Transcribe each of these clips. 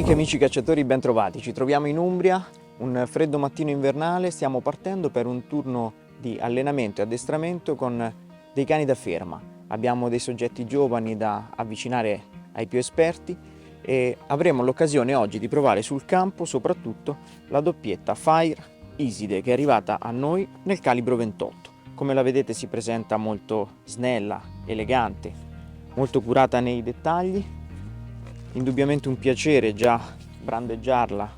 Amiche e amici cacciatori, ben trovati. Ci troviamo in Umbria, un freddo mattino invernale, stiamo partendo per un turno di allenamento e addestramento con dei cani da ferma. Abbiamo dei soggetti giovani da avvicinare ai più esperti e avremo l'occasione oggi di provare sul campo soprattutto la doppietta Fire Iside, che è arrivata a noi nel calibro 28. Come la vedete si presenta molto snella, elegante, molto curata nei dettagli. Indubbiamente un piacere già brandeggiarla,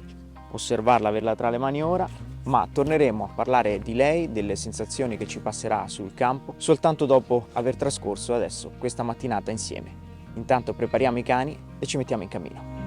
osservarla, averla tra le mani ora, ma torneremo a parlare di lei, delle sensazioni che ci passerà sul campo, soltanto dopo aver trascorso adesso questa mattinata insieme. Intanto prepariamo i cani e ci mettiamo in cammino.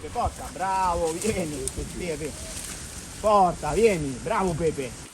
Pepe, porta, bravo, vieni, Pepe. Porta, vieni, bravo Pepe.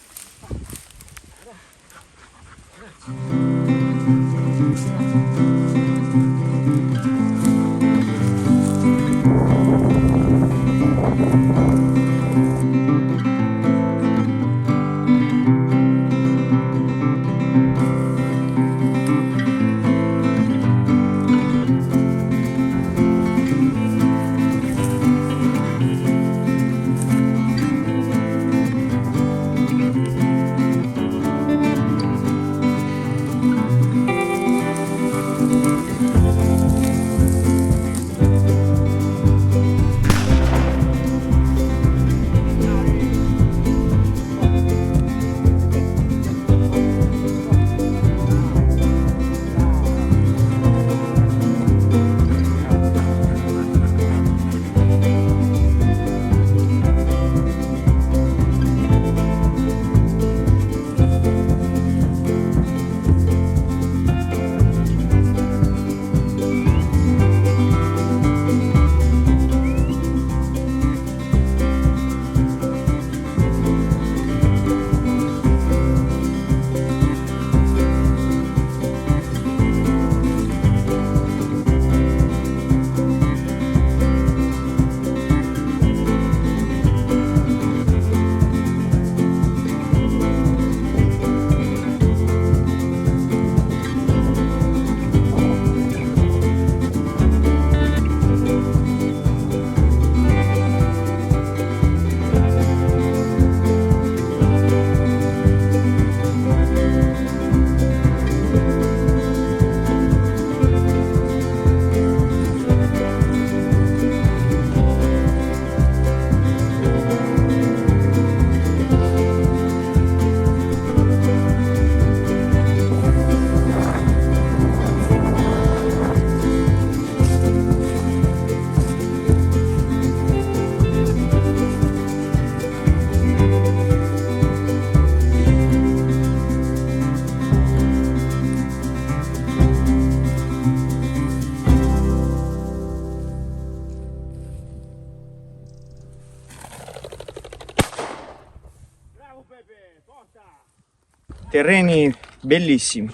Terreni bellissimi,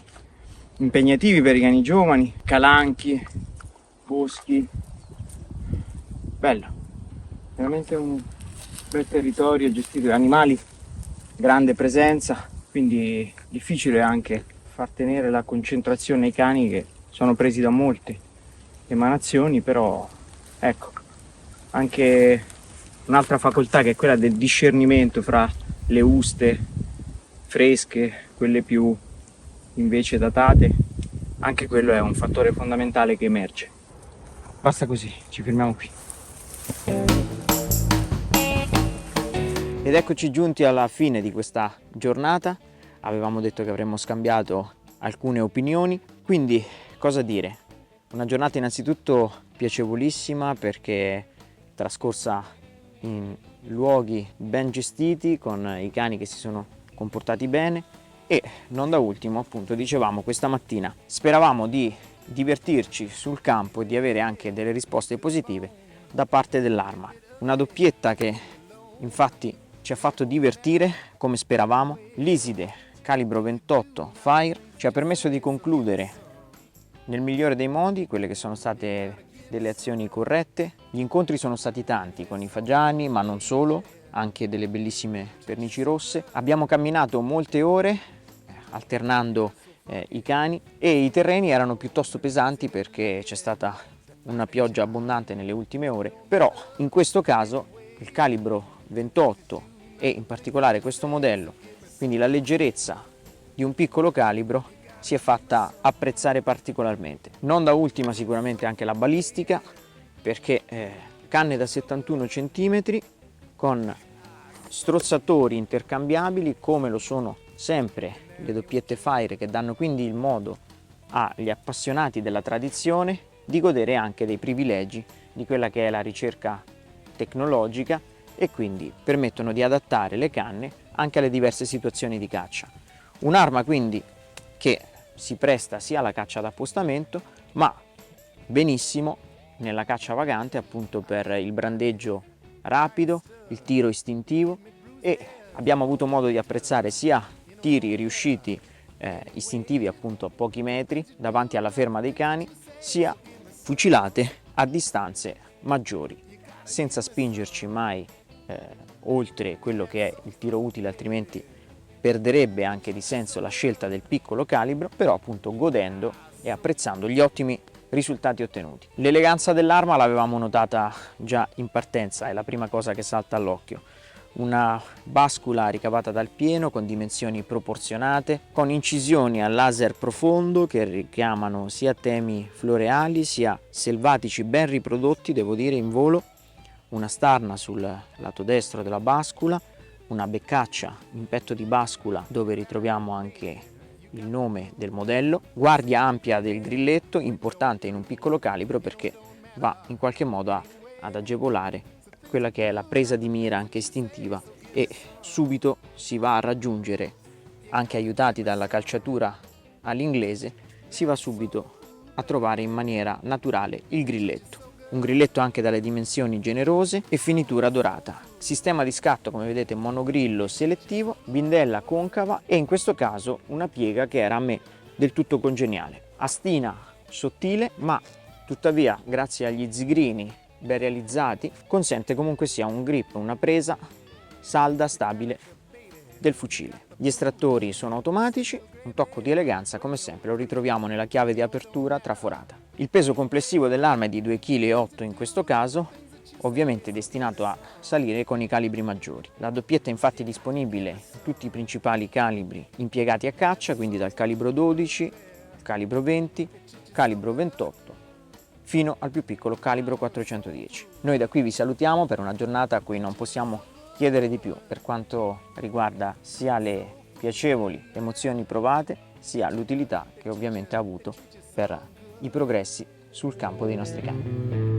impegnativi per i cani giovani, calanchi, boschi, bello, veramente un bel territorio gestito da animali, grande presenza, quindi difficile anche far tenere la concentrazione ai cani che sono presi da molte emanazioni, però ecco, anche un'altra facoltà che è quella del discernimento fra le uste fresche, quelle più invece datate, anche quello è un fattore fondamentale che emerge. Basta così, ci fermiamo qui. Ed eccoci giunti alla fine di questa giornata. Avevamo detto che avremmo scambiato alcune opinioni, quindi cosa dire? Una giornata innanzitutto piacevolissima perché trascorsa in luoghi ben gestiti, con i cani che si sono comportati bene e non da ultimo, appunto, dicevamo questa mattina, speravamo di divertirci sul campo e di avere anche delle risposte positive da parte dell'Arma. Una doppietta che infatti ci ha fatto divertire come speravamo. L'Iside calibro 28 Fire ci ha permesso di concludere nel migliore dei modi quelle che sono state delle azioni corrette. Gli incontri sono stati tanti con i fagiani, ma non solo, anche delle bellissime pernici rosse. Abbiamo camminato molte ore alternando i cani e i terreni erano piuttosto pesanti perché c'è stata una pioggia abbondante nelle ultime ore, però in questo caso il calibro 28 e in particolare questo modello, quindi la leggerezza di un piccolo calibro, si è fatta apprezzare particolarmente. Non da ultima sicuramente anche la balistica, perché canne da 71 cm con strozzatori intercambiabili come lo sono sempre le doppiette Fire, che danno quindi il modo agli appassionati della tradizione di godere anche dei privilegi di quella che è la ricerca tecnologica e quindi permettono di adattare le canne anche alle diverse situazioni di caccia. Un'arma quindi che si presta sia alla caccia d'appostamento ma benissimo nella caccia vagante, appunto per il brandeggio rapido, il tiro istintivo, e abbiamo avuto modo di apprezzare sia tiri riusciti istintivi appunto a pochi metri davanti alla ferma dei cani, sia fucilate a distanze maggiori senza spingerci mai oltre quello che è il tiro utile, altrimenti perderebbe anche di senso la scelta del piccolo calibro, però appunto godendo e apprezzando gli ottimi risultati ottenuti. L'eleganza dell'arma l'avevamo notata già in partenza, è la prima cosa che salta all'occhio. Una bascula ricavata dal pieno con dimensioni proporzionate, con incisioni a laser profondo che richiamano sia temi floreali sia selvatici ben riprodotti, devo dire, in volo, una starna sul lato destro della bascula, una beccaccia in petto di bascula dove ritroviamo anche il nome del modello, guardia ampia del grilletto, importante in un piccolo calibro perché va in qualche modo ad agevolare quella che è la presa di mira anche istintiva, e subito si va a raggiungere, anche aiutati dalla calciatura all'inglese, si va subito a trovare in maniera naturale il grilletto. Un grilletto anche dalle dimensioni generose e finitura dorata. Sistema di scatto, come vedete, monogrillo selettivo, bindella concava e in questo caso una piega che era a me del tutto congeniale. Astina sottile, ma tuttavia grazie agli zigrini ben realizzati consente comunque sia un grip, una presa salda, stabile del fucile. Gli estrattori sono automatici, un tocco di eleganza come sempre lo ritroviamo nella chiave di apertura traforata. Il peso complessivo dell'arma è di 2,8 kg in questo caso, ovviamente destinato a salire con i calibri maggiori. La doppietta è infatti disponibile in tutti i principali calibri impiegati a caccia, quindi dal calibro 12, calibro 20, calibro 28 fino al più piccolo calibro 410. Noi da qui vi salutiamo per una giornata a cui non possiamo chiedere di più per quanto riguarda sia le piacevoli emozioni provate sia l'utilità che ovviamente ha avuto per i progressi sul campo dei nostri cani.